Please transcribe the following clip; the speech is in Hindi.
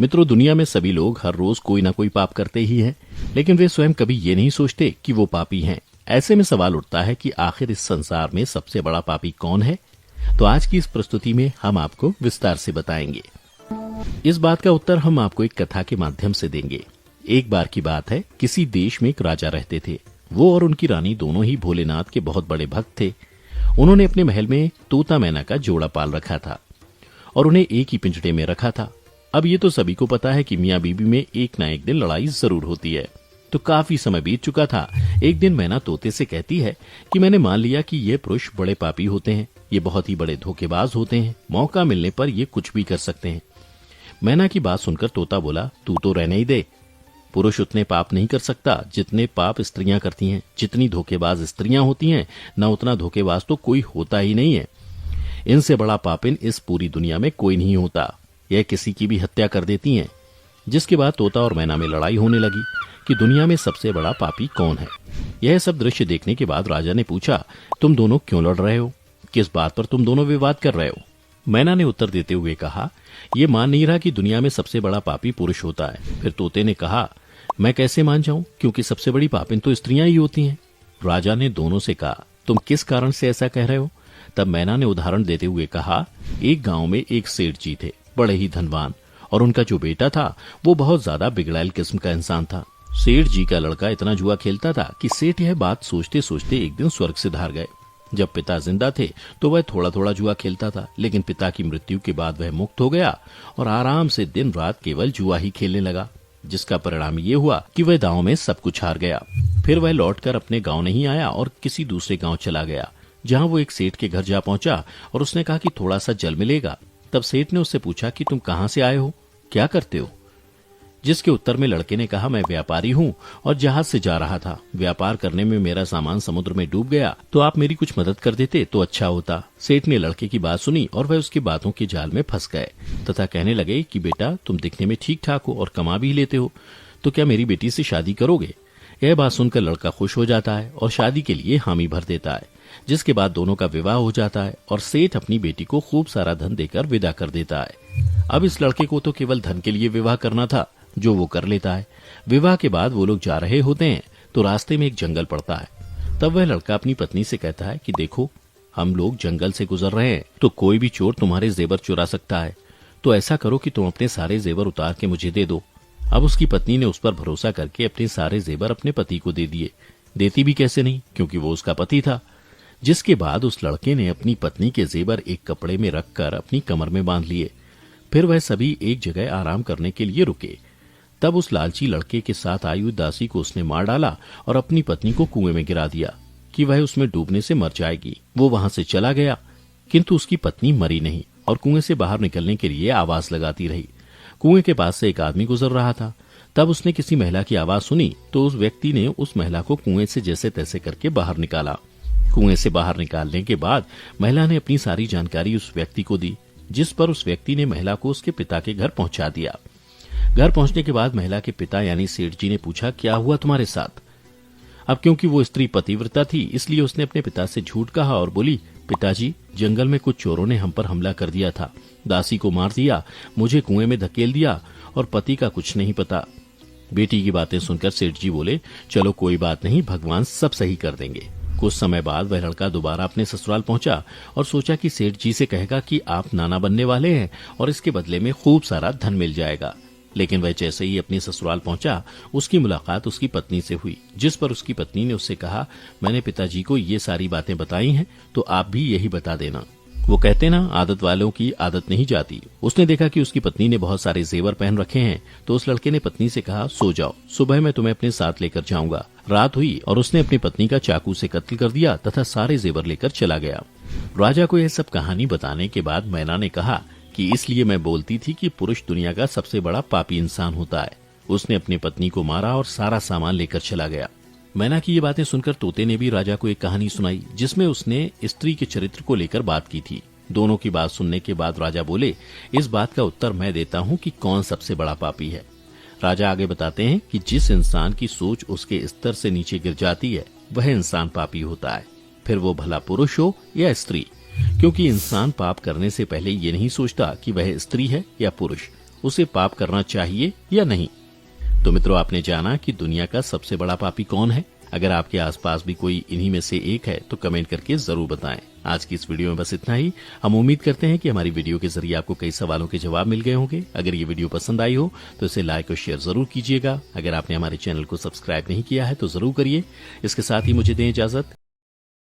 मित्रों, दुनिया में सभी लोग हर रोज कोई ना कोई पाप करते ही हैं, लेकिन वे स्वयं कभी ये नहीं सोचते कि वो पापी हैं। ऐसे में सवाल उठता है कि आखिर इस संसार में सबसे बड़ा पापी कौन है। तो आज की इस प्रस्तुति में हम आपको विस्तार से बताएंगे। इस बात का उत्तर हम आपको एक कथा के माध्यम से देंगे। एक बार की बात है, किसी देश में एक राजा रहते थे। वो और उनकी रानी दोनों ही भोलेनाथ के बहुत बड़े भक्त थे। उन्होंने अपने महल में तोता मैना का जोड़ा पाल रखा था और उन्हें एक ही पिंजड़े में रखा था। अब ये तो सभी को पता है कि मियाँ बीबी में एक ना एक दिन लड़ाई जरूर होती है। तो काफी समय बीत चुका था। एक दिन मैना तोते से कहती है कि मैंने मान लिया कि ये पुरुष बड़े पापी होते हैं, ये बहुत ही बड़े धोखेबाज होते हैं, मौका मिलने पर ये कुछ भी कर सकते हैं। मैना की बात सुनकर तोता बोला, तू तो रहने ही दे। पुरुष उतने पाप नहीं कर सकता जितने पाप स्त्रियां करती हैं। जितनी धोखेबाज स्त्रियां होती हैं, न उतना धोखेबाज तो कोई होता ही नहीं है। इनसे बड़ा पापिन इस पूरी दुनिया में कोई नहीं होता। यह किसी की भी हत्या कर देती हैं। जिसके बाद तोता और मैना में लड़ाई होने लगी कि दुनिया में सबसे बड़ा पापी कौन है। यह सब दृश्य देखने के बाद राजा ने पूछा, तुम दोनों क्यों लड़ रहे हो? किस बात पर तुम दोनों विवाद कर रहे हो? मैना ने उत्तर देते हुए कहा, यह मान नहीं रहा कि दुनिया में सबसे बड़ा पापी पुरुष होता है। फिर तोते ने कहा, मैं कैसे मान जाऊं, क्योंकि सबसे बड़ी पापिन तो स्त्रियां ही होती हैं। राजा ने दोनों से कहा, तुम किस कारण से ऐसा कह रहे हो? तब मैना ने उदाहरण देते हुए कहा, एक गांव में एक सेठ जी थे, बड़े ही धनवान, और उनका जो बेटा था वो बहुत ज्यादा बिगड़ैल किस्म का इंसान था। सेठ जी का लड़का इतना जुआ खेलता था कि सेठ यह बात सोचते सोचते एक दिन स्वर्ग से धार गए। जब पिता जिंदा थे तो वह थोड़ा थोड़ा जुआ खेलता था, लेकिन पिता की मृत्यु के बाद वह मुक्त हो गया और आराम से दिन रात केवल जुआ ही खेलने लगा, जिसका परिणाम ये हुआ कि वह गांव में सब कुछ हार गया। फिर वह लौटकर अपने गांव नहीं आया और किसी दूसरे गांव चला गया, जहां वो एक सेठ के घर जा पहुंचा और उसने कहा कि थोड़ा सा जल मिलेगा। तब सेठ ने उससे पूछा कि तुम कहां से आए हो, क्या करते हो? जिसके उत्तर में लड़के ने कहा, मैं व्यापारी हूं और जहाज से जा रहा था। व्यापार करने में मेरा सामान समुद्र में डूब गया, तो आप मेरी कुछ मदद कर देते तो अच्छा होता। सेठ ने लड़के की बात सुनी और वह उसकी बातों के जाल में फंस गए तथा कहने लगे कि बेटा, तुम दिखने में ठीक ठाक हो और कमा भी लेते हो, तो क्या मेरी बेटी से शादी करोगे? यह बात सुनकर लड़का खुश हो जाता है और शादी के लिए हामी भर देता है, जिसके बाद दोनों का विवाह हो जाता है और सेठ अपनी बेटी को खूब सारा धन देकर विदा कर देता है। अब इस लड़के को तो केवल धन के लिए विवाह करना था, जो वो कर लेता है। विवाह के बाद वो लोग जा रहे होते हैं तो रास्ते में एक जंगल पड़ता है। तब वह लड़का अपनी पत्नी से कहता है कि देखो, हम लोग जंगल से गुजर रहे हैं, तो कोई भी चोर तुम्हारे जेवर चुरा सकता है, तो ऐसा करो कि तुम अपने सारे जेवर उतार के मुझे दे दो। अब उसकी पत्नी ने उस पर भरोसा करके अपने सारे जेवर अपने पति को दे दिए। देती भी कैसे नहीं, क्योंकि वो उसका पति था। जिसके बाद उस लड़के ने अपनी पत्नी के जेवर एक कपड़े में रखकर अपनी कमर में बांध लिए। फिर वह सभी एक जगह आराम करने के लिए रुके। तब उस लालची लड़के के साथ आई हुई दासी को उसने मार डाला और अपनी पत्नी को कुएं में गिरा दिया कि वह उसमें डूबने से मर जाएगी। वो वहां से चला गया, किंतु उसकी पत्नी मरी नहीं और कुएं से बाहर निकलने के लिए आवाज लगाती रही। कुएं के पास से एक आदमी गुजर रहा था। तब उसने किसी महिला की आवाज सुनी तो उस व्यक्ति ने उस महिला को कुएं से जैसे तैसे करके बाहर निकाला। कुएं से बाहर निकालने के बाद महिला ने अपनी सारी जानकारी उस व्यक्ति को दी, जिस पर उस व्यक्ति ने महिला को उसके पिता के घर पहुंचा दिया। घर पहुंचने के बाद महिला के पिता यानी सेठ जी ने पूछा, क्या हुआ तुम्हारे साथ? अब क्योंकि वो स्त्री पतिव्रता थी, इसलिए उसने अपने पिता से झूठ कहा और बोली, पिताजी, जंगल में कुछ चोरों ने हम पर हमला कर दिया था, दासी को मार दिया, मुझे कुएं में धकेल दिया और पति का कुछ नहीं पता। बेटी की बातें सुनकर सेठ जी बोले, चलो कोई बात नहीं, भगवान सब सही कर देंगे। कुछ समय बाद वह लड़का दोबारा अपने ससुराल पहुंचा और सोचा कि सेठ जी से कहेगा कि आप नाना बनने वाले हैं और इसके बदले में खूब सारा धन मिल जाएगा। लेकिन वह जैसे ही अपने ससुराल पहुंचा, उसकी मुलाकात उसकी पत्नी से हुई, जिस पर उसकी पत्नी ने उससे कहा, मैंने पिताजी को ये सारी बातें बताई हैं, तो आप भी यही बता देना। वो कहते ना, आदत वालों की आदत नहीं जाती। उसने देखा कि उसकी पत्नी ने बहुत सारे जेवर पहन रखे हैं, तो उस लड़के ने पत्नी से कहा, सो जाओ, सुबह मैं तुम्हें अपने साथ लेकर जाऊंगा। रात हुई और उसने अपनी पत्नी का चाकू से कत्ल कर दिया तथा सारे जेवर लेकर चला गया। राजा को यह सब कहानी बताने के बाद मैना ने कहा कि इसलिए मैं बोलती थी कि पुरुष दुनिया का सबसे बड़ा पापी इंसान होता है। उसने अपनी पत्नी को मारा और सारा सामान लेकर चला गया। मैना की ये बातें सुनकर तोते ने भी राजा को एक कहानी सुनाई, जिसमें उसने स्त्री के चरित्र को लेकर बात की थी। दोनों की बात सुनने के बाद राजा बोले, इस बात का उत्तर मैं देता हूँ कि कौन सबसे बड़ा पापी है। राजा आगे बताते हैं कि जिस इंसान की सोच उसके स्तर से नीचे गिर जाती है, वह इंसान पापी होता है, फिर वो भला पुरुष हो या स्त्री, क्योंकि इंसान पाप करने से पहले ये नहीं सोचता कि वह स्त्री है या पुरुष। उसे पाप करना चाहिए या नहीं। तो मित्रों, आपने जाना कि दुनिया का सबसे बड़ा पापी कौन है। अगर आपके आसपास भी कोई इन्हीं में से एक है तो कमेंट करके जरूर बताएं। आज की इस वीडियो में बस इतना ही। हम उम्मीद करते हैं कि हमारी वीडियो के जरिए आपको कई सवालों के जवाब मिल गए होंगे। अगर ये वीडियो पसंद आई हो तो इसे लाइक और शेयर जरूर कीजिएगा। अगर आपने हमारे चैनल को सब्सक्राइब नहीं किया है तो जरूर करिए। इसके साथ ही मुझे दें इजाजत।